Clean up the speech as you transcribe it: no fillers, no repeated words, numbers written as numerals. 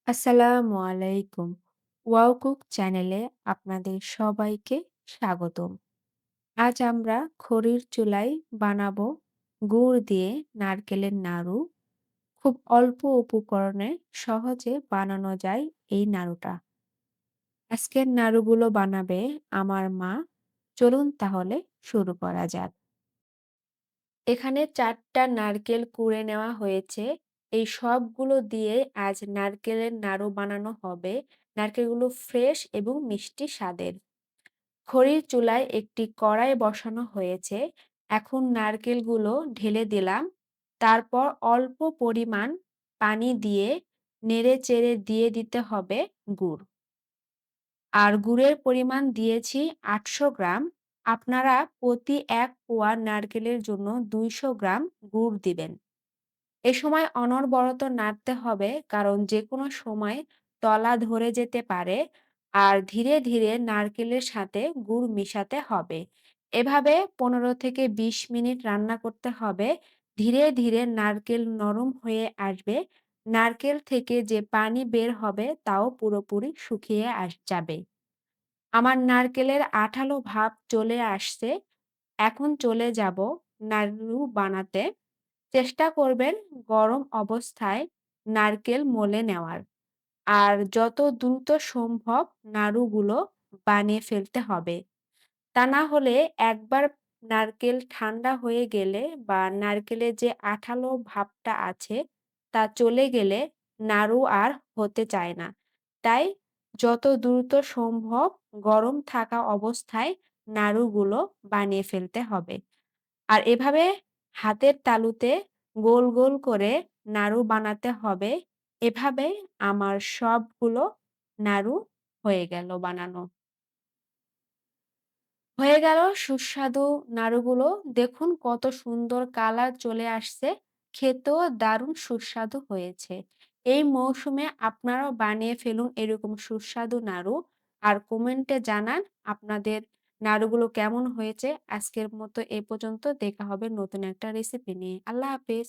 আসসালামু আলাইকুম। Wow cook চ্যানেলে আপনাদের সবাইকে স্বাগতম। আজ আমরা খড়ির চুলায় বানাবো গুড় দিয়ে নারকেলের নাড়ু। খুব অল্প উপকরণে সহজে বানানো যায় এই নাড়ুটা। আজকের নাড়ুগুলো বানাবে আমার মা। চলুন তাহলে শুরু করা যাক। এখানে ৪ টা নারকেল কুড়ে নেওয়া হয়েছে। এই সবগুলো দিয়ে আজ নারকেলের নাড়ু বানানো হবে। নারকেলগুলো ফ্রেশ এবং মিষ্টি স্বাদের। খড়ির চুলায় একটি কড়াই বসানো হয়েছে। এখন নারকেলগুলো ঢেলে দিলাম। তারপর অল্প পরিমাণ পানি দিয়ে নেড়ে-চেড়ে দিয়ে দিতে হবে গুড়। আর গুড়ের পরিমাণ দিয়েছি ৮০০ গ্রাম। আপনারা প্রতি ১ পোয়া নারকেলের জন্য ২০০ গ্রাম গুড় দিবেন। এ সময় অনবরত নাড়তে হবে, কারণ যেকোনো সময় তলা ধরে যেতে পারে। আর ধীরে ধীরে নারকেলের সাথে গুড় মিশাতে হবে। এভাবে ১৫ থেকে ২০ মিনিট রান্না করতে হবে। ধীরে ধীরে নারকেল নরম হয়ে আসবে। নারকেল থেকে যে পানি বের হবে তাও পুরোপুরি শুকিয়ে যাবে। আমার নারকেলের আঠালো ভাব চলে আসছে। এখন চলে যাব নাড়ু বানাতে। চেষ্টা করবেন গরম অবস্থায় নারকেল মলে নেওয়ার। আর যত দ্রুত সম্ভব নাড়ুগুলো বানিয়ে ফেলতে হবে। তা না হলে একবার নারকেল ঠান্ডা হয়ে গেলে বা নারকেলের যে আঠালো ভাবটা আছে তা চলে গেলে নাড়ু আর হতে চায় না। তাই যত দ্রুত সম্ভব গরম থাকা অবস্থায় নাড়ুগুলো বানিয়ে ফেলতে হবে। আর এভাবে হাতের তালুতে গোল গোল করে নাড়ু বানাতে হবে। এভাবে আমার সবগুলো নাড়ু হয়ে গেল বানানো। হয়ে গেল সুস্বাদু নাড়ুগুলো। দেখুন কত সুন্দর কালার চলে আসছে। খেতেও দারুণ সুস্বাদু হয়েছে। এই মৌসুমে আপনারাও বানিয়ে ফেলুন এরকম সুস্বাদু নাড়ু। আর কমেন্টে জানান আপনাদের নাড়ুগুলো কেমন হয়েছে। আজকের মতো এ পর্যন্ত। দেখা হবে নতুন একটা রেসিপি নিয়ে। আল্লাহ হাফেজ।